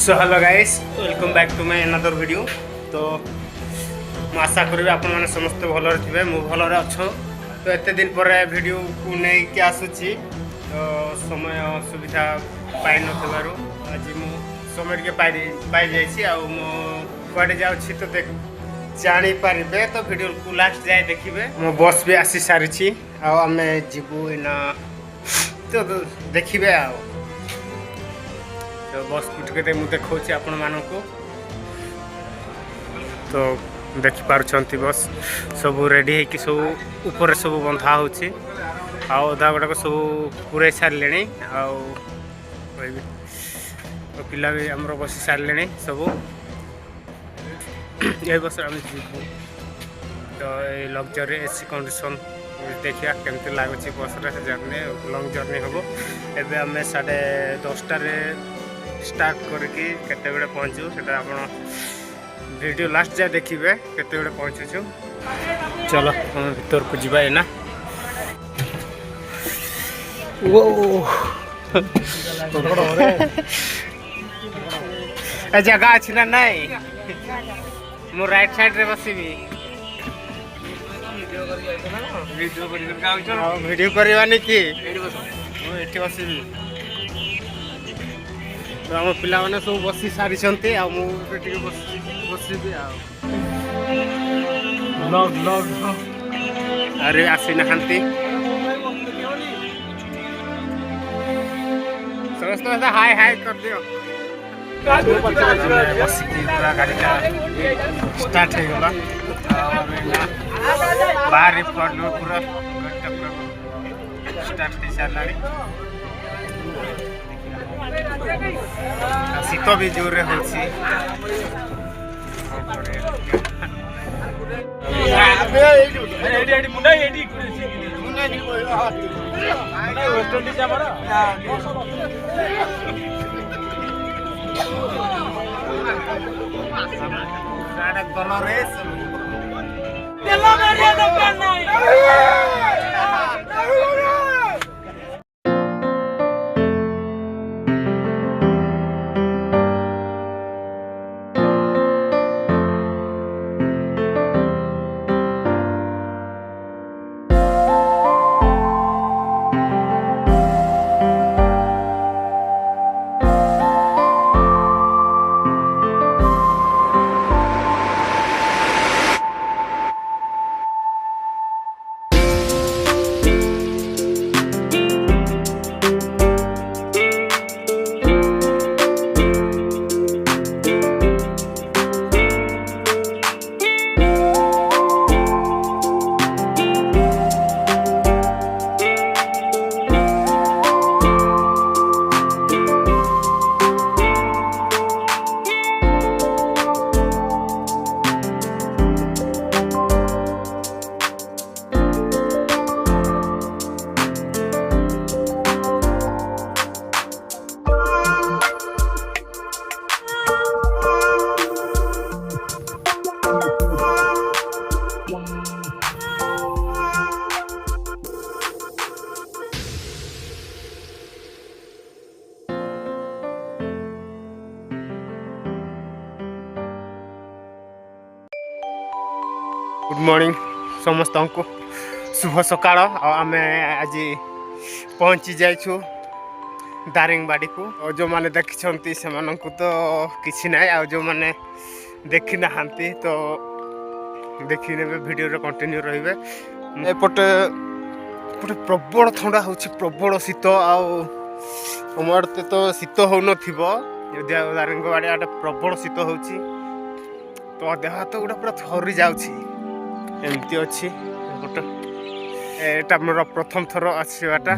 So hello guys welcome back to my another video. तो मैं आशा करी आपण मैंने समस्त भलरे थे मु भलरे अच्छो। तो एत दिन पर वीडियो को नहीं कि आसूची तो समय सुविधा पाई नथिबारु आज मु समय के पाई जाइछि आ मो कुआडे जाउछि तो देख जानी पारिबे। तो वीडियो को लास्ट जाए देखिबे। मो बस भी आसी सारिछि आ हमें जीवु इना तो देखिबे आ। तो बस कुटके मुझे देखा आपण मानक तो देखिपुंट बस सब रेडी है कि सब ऊपर सब बंधा होधा गुड़ाक सब पूरे सारे पिला भी आम बसी सारे सब ये बस आम जीवु। तो ये लग्जरी एसी कंडीशन देखिए केमती लगुच बस जर्नी लंग जर्नी हम एवं आम 10:30 स्टार्ट करके केते बड़े पहुँचू से वीडियो लास्ट जाए देखिए केते बड़े पहुँचुचु। चलो हम भीतर को जीवा है ना। वो जगह अच्छी ना नहीं मो राइट साइड रे बसबी वीडियो करवानी कि ये बसबी। तो आम पिला मैंने सब बसी सारी अरे आसी ना समस्त हाय हाय कर दियो। पूरा गाड़ी स्टार्ट हो गला बाहर पूरा स्टार्ट हो सारा शीत भी जोर हो गुड मॉर्निंग समस्त को शुभ सकाळ। आम आज पहुँची जाइछु दारिंगबाड़ी को। और जो मैंने देखी से तो किसी ना आ जो मैंने देखी ना तो देखी ने वीडियो रे कंटिन्यू रहिबे। एपटे प्रबल ठंडा होछि प्रबल शीत आमते तो शीत हो नथिबो दारिंगबाड़ी आटे प्रबल शीत होछि। तो देह हाथ गुड़ा पूरा थरी जाउछि एमती अच्छी एटा मोर प्रथम थर आसवाटा।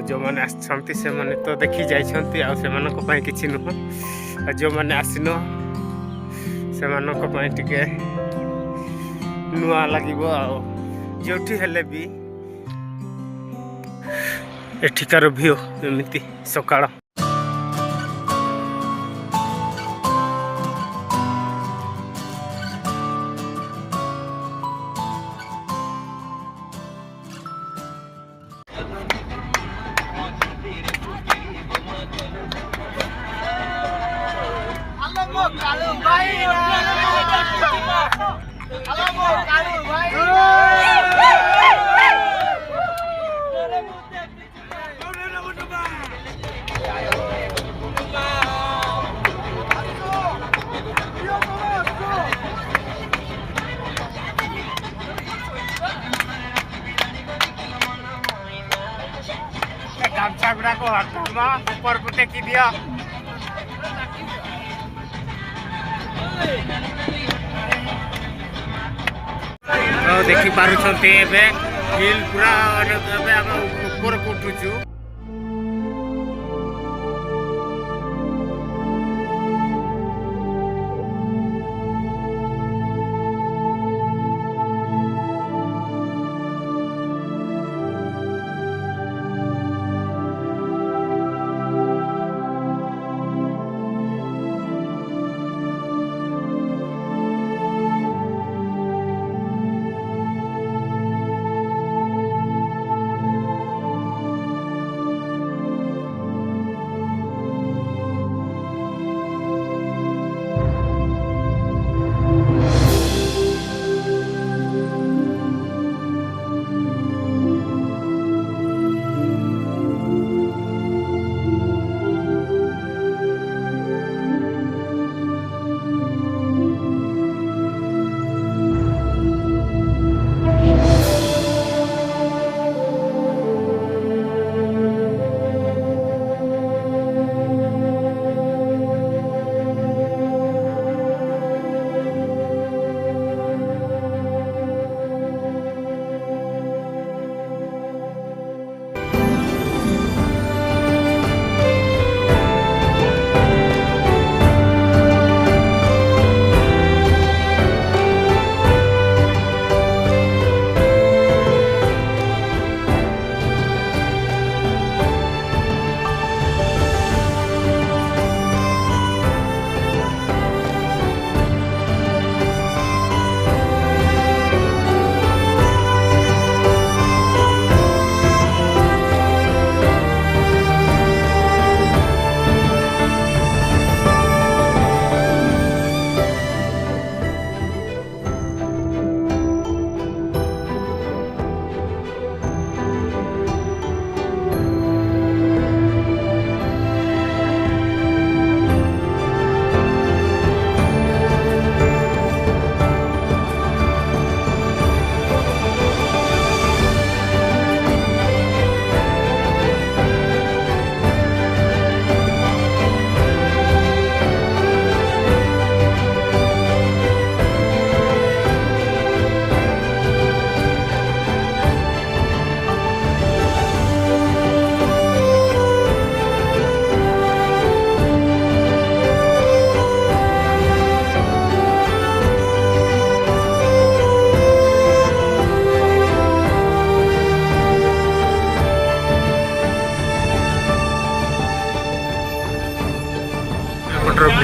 जो मैंने आसछंती से माने तो देखी जाइछंती आ से मानको पय किछि नुह आ जो माने आसिनो से मानको पय टिके नुआ लागिबो आ जोठी हेले भी एठिकार व्यू एमिति सकाळ। ऊपर को टेकी दिया तो देखि पारुछन्ते एबे हिल पूरा एबे हम ऊपर को उठुछु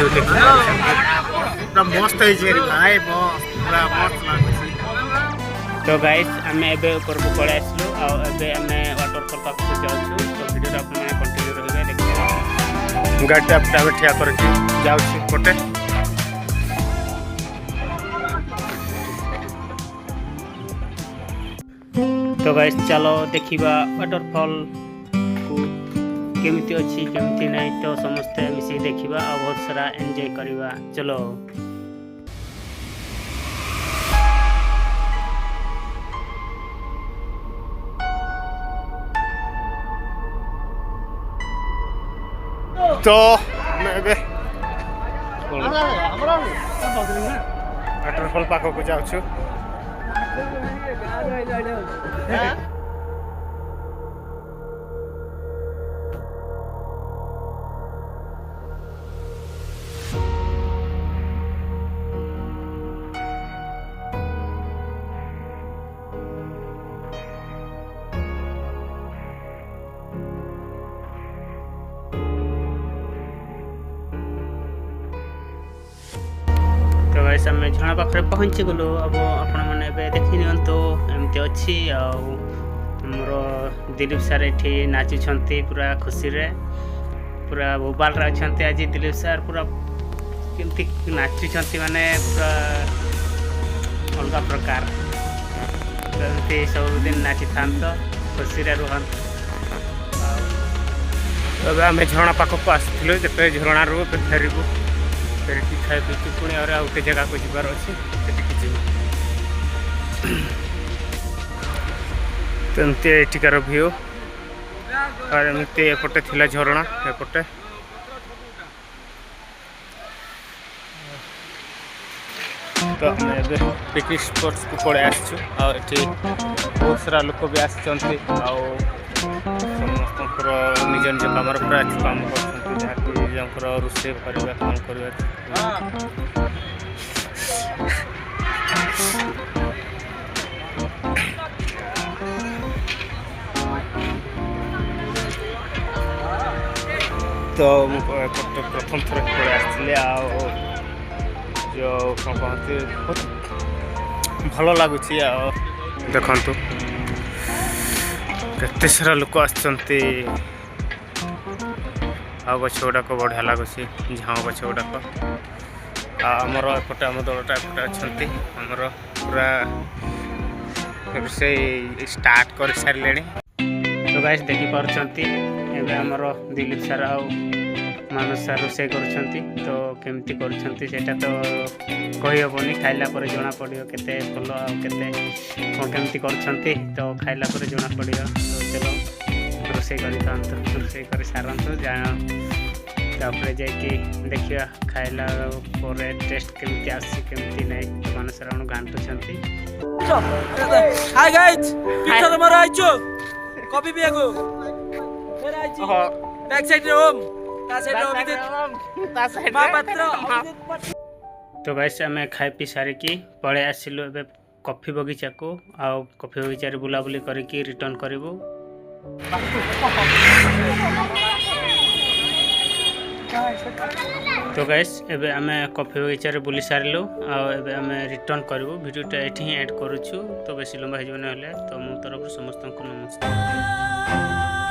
व्यू पूरा मस्त है भाई पूरा मस्त लाଗୁଛି तो गाइस हमें एबे ऊपर को पळे आसलु आ एबे हमें वाटरफॉल पाखु जाउछु तो वीडियो आप माने कंटिन्यू रहबे देखिए गाड़ी आप ठिया करके जाउछु कोटे तो गाइस चलो देखिबा वाटरफॉल को केमिति अछि केमिति नै तो समस्त मिसी देखिबा आ बहुत सारा एन्जॉय करिबा चलो तो मैं बे वाटरफॉल पाखो को जाउछु वैसे आम झणा पाखे पहुँची गलु अब आपण मैंने देखी नियंतु एमती अच्छी आमर दिलीप सार ये नाचुंट पूरा खुशी रे पूरा भोपाल अच्छा आज दिलीप सार पूरा केमती नाचुंट माने पूरा अलग प्रकार सबुदिन नाची था खुशी रुहन आम झरणा पाखक आसलु जो झरणा रू फेरबू फेरिकी खाई पीकी पुणी और गोटे जगह को जबार अच्छे तो एमती एठिकार व्यू और एमती एपटे थिला झरणा एपटे तो पिकनिक स्पॉट्स को पड़े आसचु आठी बहुत सारा लोक भी आसमस्त निज निज कम पूरा काम कर रोषे करवा काम कर तो प्रथम थर पड़े आसती जो कौन कहते बहुत भल लगुच देखु केते सारा लोक आसचंती आ गछ गुड़ाक बढ़िया लगुच झाऊ गछ गुड़ाक आमर एपटे आम दलटा एपटे अच्छा आमर पूरा रोषे स्टार्ट कर सारे तो गाइस देखिपारे एवं आमर दिलीप सार आ मानस सार रोषे कर तो केमती कर तो कहीहबनी खाइला जना पड़ो केते भल आते कौन केमती कर तो खाइला जना पड़ो तो चलो रोषे रोषे कर सारतु जापर जाकि देखा खाइला टेस्ट केमती आसी केमती नहीं तो मानस सार घाटुंट हाय गाइस पिठा तमरो आइचो कॉफी पियाको फेर आइची बैक साइड रे होम ता साइड रे मा पात्र तो गाइस आमे खाइ पी सारी की पळे आसिलु एबे कॉफी बगीचा को आ कॉफी बगीचा रे बुलाबुली करिकी रिटर्न करिवो तो गाइस एबे आमे कॉफी बगीचा रे बुली सारिलु आ एबे आमे रिटर्न करिवो वीडियोटा एठी ही ऐड करूछु तो बेसी लंबा हो जने हले तो मो तरफ समस्त को नमस्कार।